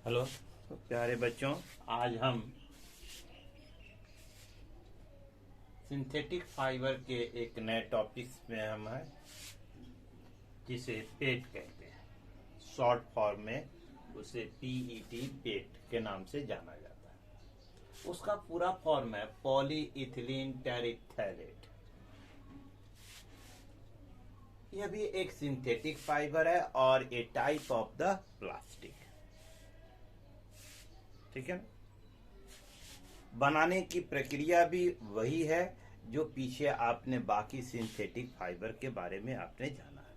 Hello तो प्यारे बच्चों, आज हम सिंथेटिक फाइबर के एक नए टॉपिक्स में हम हैं, जिसे पेट कहते हैं। शॉर्ट फॉर्म में उसे पीईटी, पेट के नाम से जाना जाता है। उसका पूरा फॉर्म है पॉली इथिलीन टेरिप्थैलेट। यह भी एक सिंथेटिक फाइबर है और ए टाइप ऑफ द प्लास्टिक। ठीक है। बनाने की प्रक्रिया भी वही है जो पीछे आपने बाकी सिंथेटिक फाइबर के बारे में आपने जाना है।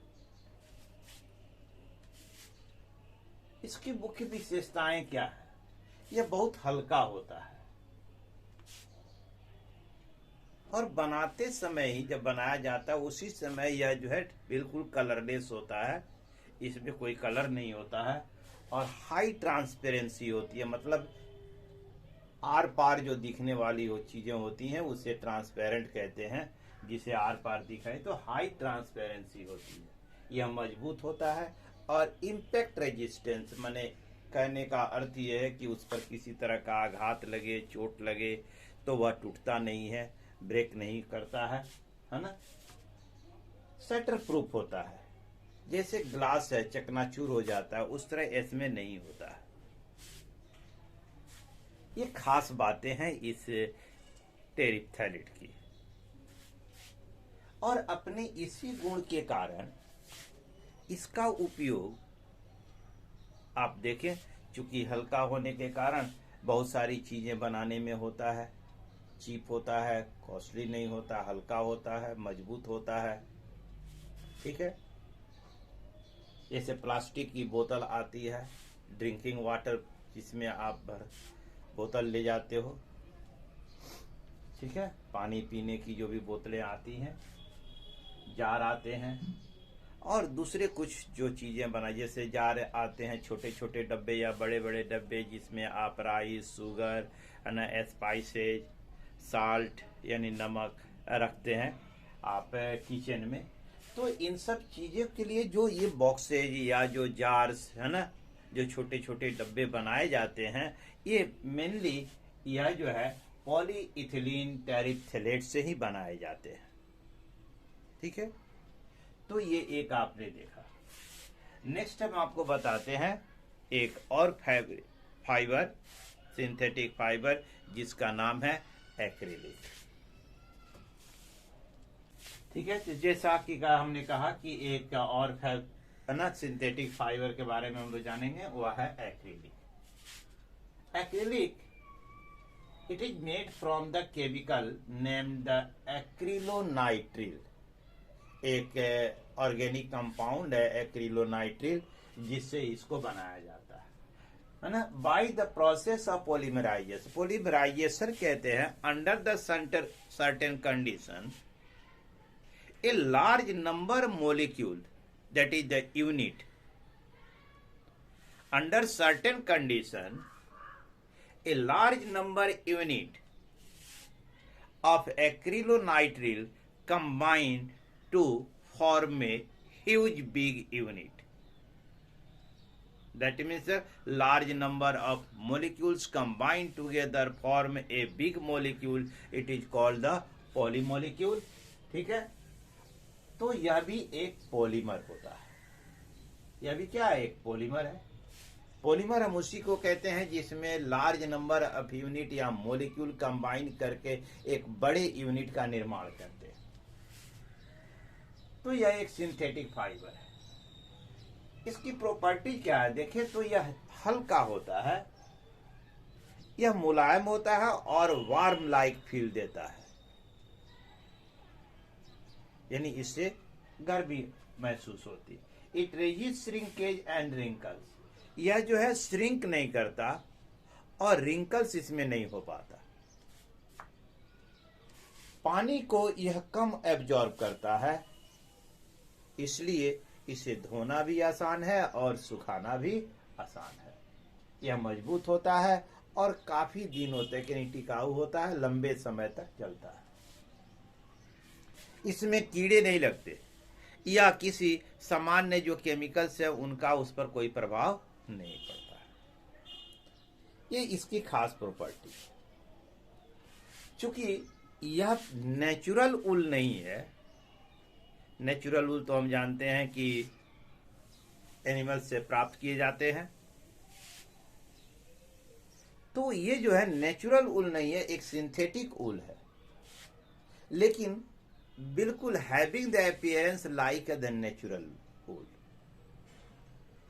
इसकी मुख्य विशेषताएं क्या है? यह बहुत हल्का होता है और बनाते समय ही, जब बनाया जाता है उसी समय यह जो है बिल्कुल कलरलेस होता है। इसमें कोई कलर नहीं होता है और हाई ट्रांसपेरेंसी होती है। मतलब आर पार जो दिखने वाली वो चीजें होती हैं उसे ट्रांसपेरेंट कहते हैं। जिसे आर पार दिखाए तो हाई ट्रांसपेरेंसी होती है। यह मजबूत होता है और इम्पैक्ट रेजिस्टेंस, माने कहने का अर्थ यह है कि उस पर किसी तरह का आघात लगे, चोट लगे तो वह टूटता नहीं है, ब्रेक नहीं करता है ना। शटर प्रूफ होता है। जैसे ग्लास है चकनाचूर हो जाता है, उस तरह इसमें नहीं होता है। ये खास बातें हैं इस टेरिप्थैलेट की। और अपने इसी गुण के कारण इसका उपयोग आप देखें, चूंकि हल्का होने के कारण बहुत सारी चीजें बनाने में होता है। चीप होता है, कॉस्टली नहीं होता, हल्का होता है, मजबूत होता है। ठीक है। जैसे प्लास्टिक की बोतल आती है, ड्रिंकिंग वाटर, जिसमें आप बोतल ले जाते हो। ठीक है। पानी पीने की जो भी बोतलें आती हैं, जार आते हैं, और दूसरे कुछ जो चीजें बनाई, जैसे जार आते हैं छोटे छोटे डब्बे या बड़े बड़े डब्बे, जिसमें आप राइस, शुगर, स्पाइसेज, साल्ट यानी नमक रखते हैं आप किचन में। तो इन सब चीजों के लिए जो ये बॉक्सेज या जो जार्स है ना, जो छोटे छोटे डब्बे बनाए जाते हैं, ये मेनली यह जो है पॉली इथिलीन टेरिप्थैलेट से ही बनाए जाते हैं। ठीक है। तो ये एक आपने देखा। नेक्स्ट हम आपको बताते हैं एक और फाइबर, सिंथेटिक फाइबर, जिसका नाम है एक्रिलिक। ठीक है। तो जैसा कि हमने कहा कि एक और ना सिंथेटिक फाइबर के बारे में हम लोग जानेंगे, वह है acrylic. Acrylic, it is made from the chemical named the acrylonitrile। एक ऑर्गेनिक कंपाउंड है एक्रिलोनाइट्रिल, जिससे इसको बनाया जाता है ना, by the process of polymerisation. Polymerisation कहते हैं under the certain condition a large number molecule, that is the unit, under certain condition a large number unit of acrylonitrile combine to form a huge big unit. That means a large number of molecules combine together form a big molecule. It is called the polymolecule. ठीक है। तो यह भी एक polymer होता है। यह भी क्या है? एक पॉलीमर है। पॉलीमर हम उसी को कहते हैं जिसमें लार्ज नंबर ऑफ यूनिट या मॉलिक्यूल कंबाइन करके एक बड़े यूनिट का निर्माण करते हैं। तो यह एक सिंथेटिक फाइबर है। इसकी प्रॉपर्टी क्या है देखें तो यह हल्का होता है, यह मुलायम होता है और वार्म लाइक फील देता है, यानी इससे गर्मी महसूस होती है। It resist shrinkage and wrinkles. यह जो है श्रिंक नहीं करता और रिंकल्स इसमें नहीं हो पाता। पानी को यह कम एब्जॉर्ब करता है, इसलिए इसे धोना भी आसान है और सुखाना भी आसान है। यह मजबूत होता है और काफी दिनों तक यानी टिकाऊ होता है, लंबे समय तक चलता है। इसमें कीड़े नहीं लगते या किसी सामान्य जो केमिकल्स है उनका उस पर कोई प्रभाव नहीं पड़ता है। ये इसकी खास प्रॉपर्टी। चूंकि यह नेचुरल ऊल नहीं है, नेचुरल ऊल तो हम जानते हैं कि एनिमल से प्राप्त किए जाते हैं, तो ये जो है नेचुरल ऊल नहीं है, एक सिंथेटिक ऊल है, लेकिन बिल्कुल having the appearance like the natural wool.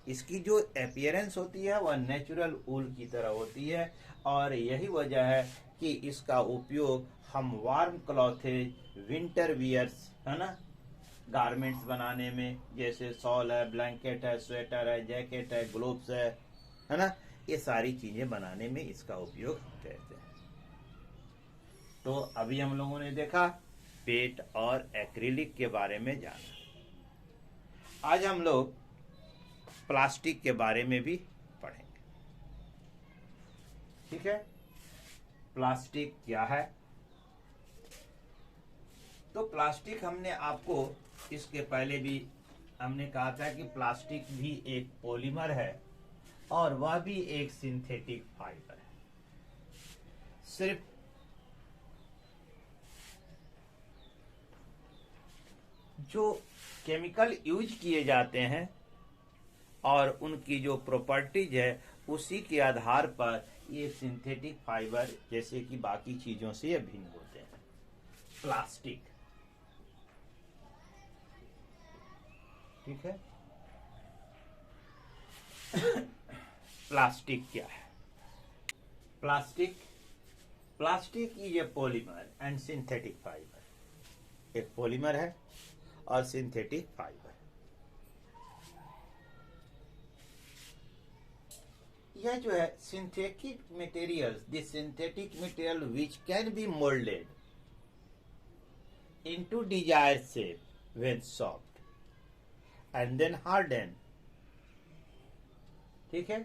इसकी जो अपीयरेंस होती है वह नेचुरल ऊल की तरह होती है, और यही वजह है कि इसका उपयोग हम वार्म क्लॉथेज, विंटर वियर्स, है ना, गारमेंट्स बनाने में, जैसे शॉल है, ब्लैंकेट है, स्वेटर है, जैकेट है, ग्लोव्स है ना, ये सारी चीजें बनाने में इसका उपयोग करते हैं। तो अभी हम लोगों ने देखा पेट और एक्रिलिक के बारे में जाना। आज हम लोग प्लास्टिक के बारे में भी पढ़ेंगे। ठीक है, प्लास्टिक क्या है? तो प्लास्टिक हमने आपको इसके पहले भी हमने कहा था कि प्लास्टिक भी एक पॉलीमर है और वह भी एक सिंथेटिक फाइबर है। सिर्फ जो केमिकल यूज किए जाते हैं और उनकी जो प्रॉपर्टीज है उसी के आधार पर ये सिंथेटिक फाइबर जैसे कि बाकी चीजों से ये भिन्न होते हैं। प्लास्टिक, ठीक है। प्लास्टिक क्या है? Plastic is a polymer and synthetic fibre. एक पॉलीमर है और सिंथेटिक फाइबर। यह जो है synthetic materials, the synthetic material which can be moulded into desired shape when soft and then harden, ठीक है,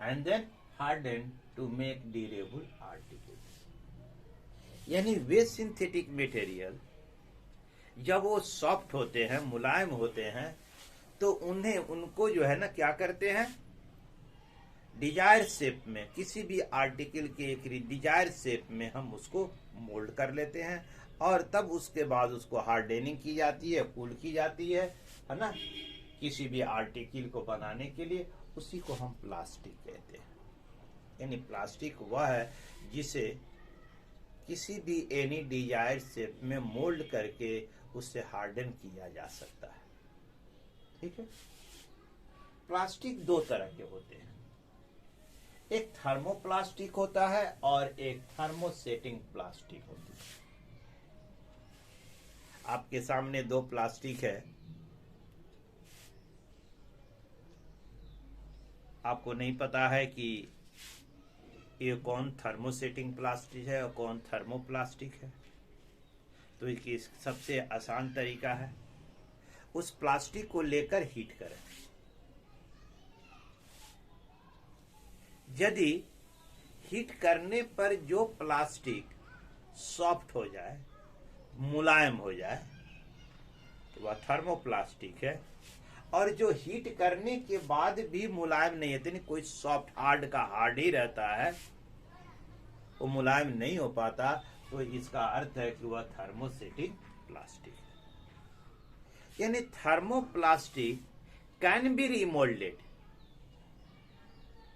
and then harden to make durable articles. यानी वे सिंथेटिक मटेरियल जब वो सॉफ्ट होते हैं, मुलायम होते हैं, तो उनको जो है ना क्या करते हैं, डिजायर शेप में, किसी भी आर्टिकल के एक डिजायर शेप में हम उसको मोल्ड कर लेते हैं और तब उसके बाद उसको हार्डनिंग की जाती है, कूल की जाती है ना, किसी भी आर्टिकल को बनाने के लिए। उसी को हम प्लास्टिक कहते हैं। यानी प्लास्टिक वह है जिसे किसी भी एनी डिजायर्ड शेप में मोल्ड करके उससे हार्डन किया जा सकता है। ठीक है। प्लास्टिक दो तरह के होते हैं, एक थर्मोप्लास्टिक होता है और एक थर्मोसेटिंग प्लास्टिक होती है। आपके सामने दो प्लास्टिक है, आपको नहीं पता है कि ये कौन थर्मोसेटिंग प्लास्टिक है और कौन थर्मोप्लास्टिक है। तो इसकी सबसे आसान तरीका है, उस प्लास्टिक को लेकर हीट करें। यदि हीट करने पर जो प्लास्टिक सॉफ्ट हो जाए, मुलायम हो जाए, तो वह थर्मोप्लास्टिक है। और जो हीट करने के बाद भी मुलायम नहीं है, यानी कोई सॉफ्ट हार्ड का हार्ड ही रहता है, वो मुलायम नहीं हो पाता, तो इसका अर्थ है कि वह थर्मोसेटिंग प्लास्टिक है। यानी थर्मोप्लास्टिक कैन बी रिमोल्डेड।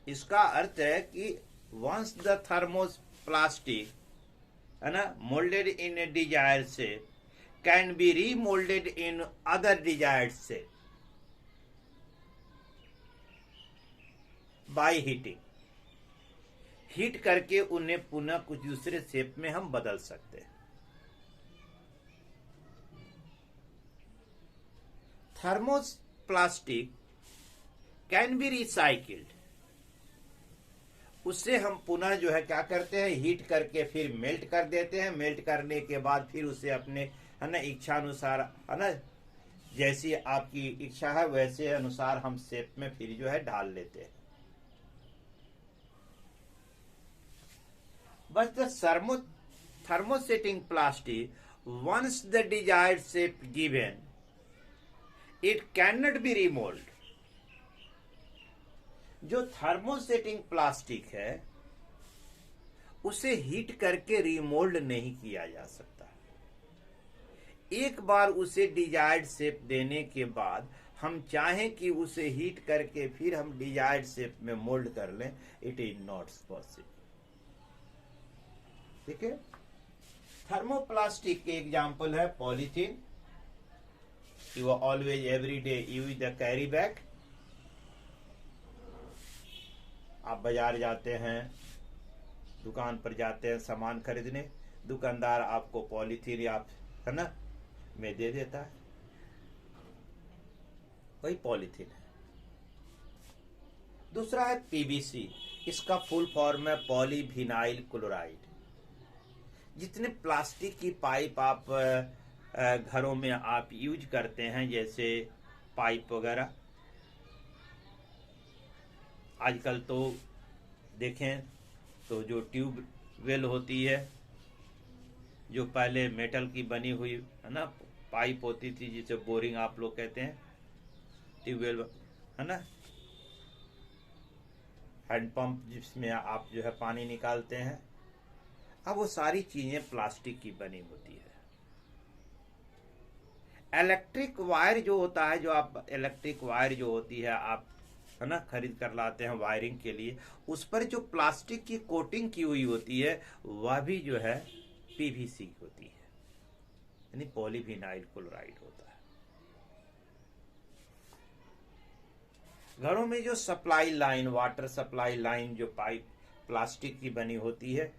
इसका अर्थ है कि वंस द थर्मोप्लास्टिक है ना moulded in A desired shape can be remoulded in other desired shape by heating. Heat करके उन्हें पुनः कुछ दूसरे शेप में हम बदल सकते हैं। Thermoplastic can be recycled. उससे हम पुनः जो है क्या करते हैं, हीट करके फिर मेल्ट कर देते हैं। मेल्ट करने के बाद फिर उसे अपने है ना इच्छा अनुसार, है ना, जैसी आपकी इच्छा है वैसे अनुसार हम शेप में फिर जो है डाल लेते हैं। बस the thermosetting plastic, once the desired shape given, it cannot be remolded जो थर्मोसेटिंग प्लास्टिक है उसे हीट करके रिमोल्ड नहीं किया जा सकता। एक बार उसे डिजायर्ड शेप देने के बाद हम चाहें कि उसे हीट करके फिर हम डिजायर्ड शेप में मोल्ड कर लें, इट इज नॉट पॉसिबल। ठीक है। थर्मोप्लास्टिक के एग्जाम्पल है polythene, you always every day use the carry bag. आप बाजार जाते हैं, दुकान पर जाते हैं सामान खरीदने, दुकानदार आपको पॉलीथीन या है ना में दे देता है, वही पॉलीथीन है। दूसरा है पीवीसी, इसका फुल फॉर्म है पॉलीविनाइल क्लोराइड। जितने प्लास्टिक की पाइप आप घरों में आप यूज करते हैं, जैसे पाइप वगैरह, आजकल तो देखें तो जो ट्यूबवेल होती है, जो पहले मेटल की बनी हुई है ना पाइप होती थी, जिसे बोरिंग आप लोग कहते हैं, ट्यूबवेल है ना, हैंडपंप जिसमें आप जो है पानी निकालते हैं, अब वो सारी चीजें प्लास्टिक की बनी होती है। इलेक्ट्रिक वायर जो होता है, जो आप इलेक्ट्रिक वायर जो होती है आप है ना खरीद कर लाते हैं वायरिंग के लिए, उस पर जो प्लास्टिक की कोटिंग की हुई होती है वह भी जो है पीवीसी होती है, यानी पॉलीविनाइल क्लोराइड होता है। घरों में जो supply line, water supply line, जो पाइप प्लास्टिक की बनी होती है,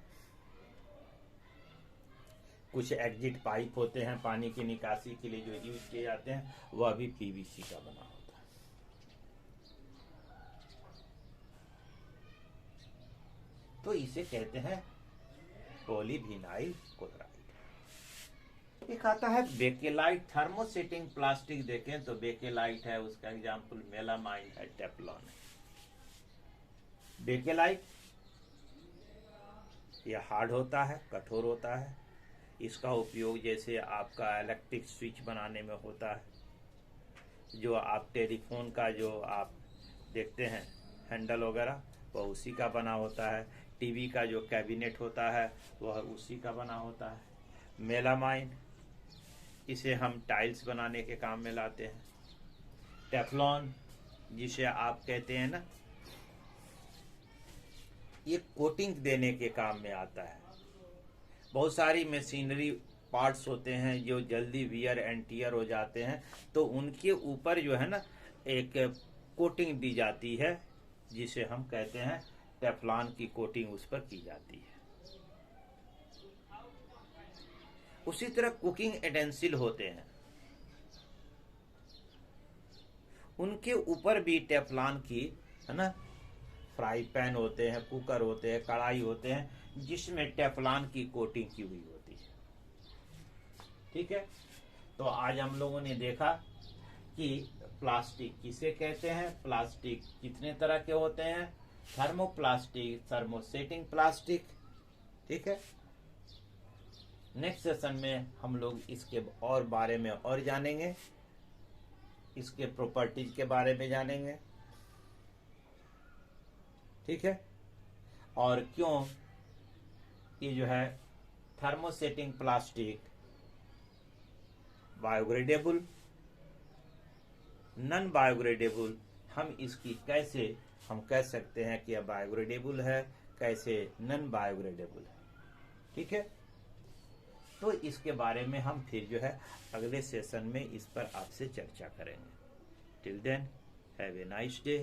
कुछ एग्जिट पाइप होते हैं पानी की निकासी के लिए जो यूज किए जाते हैं, वह भी पीवीसी का बना होता है। तो इसे कहते हैं पॉलीविनाइल क्लोराइड। एक आता है बेकेलाइट, थर्मोसेटिंग प्लास्टिक देखें तो बेकेलाइट है, उसका एग्जांपल मेलामाइन है, टेफ्लॉन है। बेकेलाइट यह हार्ड होता है, कठोर होता है। इसका उपयोग जैसे आपका इलेक्ट्रिक स्विच बनाने में होता है, जो आप टेलीफोन का जो आप देखते हैं हैंडल वगैरह, वह उसी का बना होता है। टीवी का जो कैबिनेट होता है वह उसी का बना होता है। मेलामाइन, इसे हम टाइल्स बनाने के काम में लाते हैं। टेफ्लॉन, जिसे आप कहते हैं ना, ये कोटिंग देने के काम में आता है। बहुत सारी मशीनरी पार्ट्स होते हैं जो जल्दी वियर एंड टियर हो जाते हैं, तो उनके ऊपर जो है ना एक कोटिंग दी जाती है, जिसे हम कहते हैं टेफ्लॉन की कोटिंग उस पर की जाती है। उसी तरह कुकिंग एटेंसिल होते हैं, उनके ऊपर भी टेफ्लॉन की है ना, फ्राई पैन होते हैं, कुकर होते हैं, कढ़ाई होते हैं, जिसमें टेफ्लॉन की कोटिंग की हुई होती है। ठीक है। तो आज हम लोगों ने देखा कि प्लास्टिक किसे कहते हैं, प्लास्टिक कितने तरह के होते हैं, थर्मोप्लास्टिक, थर्मोसेटिंग प्लास्टिक। ठीक है। नेक्स्ट सेशन में हम लोग इसके और बारे में और जानेंगे, इसके प्रॉपर्टीज के बारे में जानेंगे। ठीक है। और क्यों ये जो है thermosetting plastic biodegradable, non biodegradable, हम इसकी कैसे हम कह सकते हैं कि यह बायोग्रेडेबल है, कैसे नॉन बायोग्रेडेबल है। ठीक है। तो इसके बारे में हम फिर जो है अगले सेशन में इस पर आपसे चर्चा करेंगे। Till then have a nice day.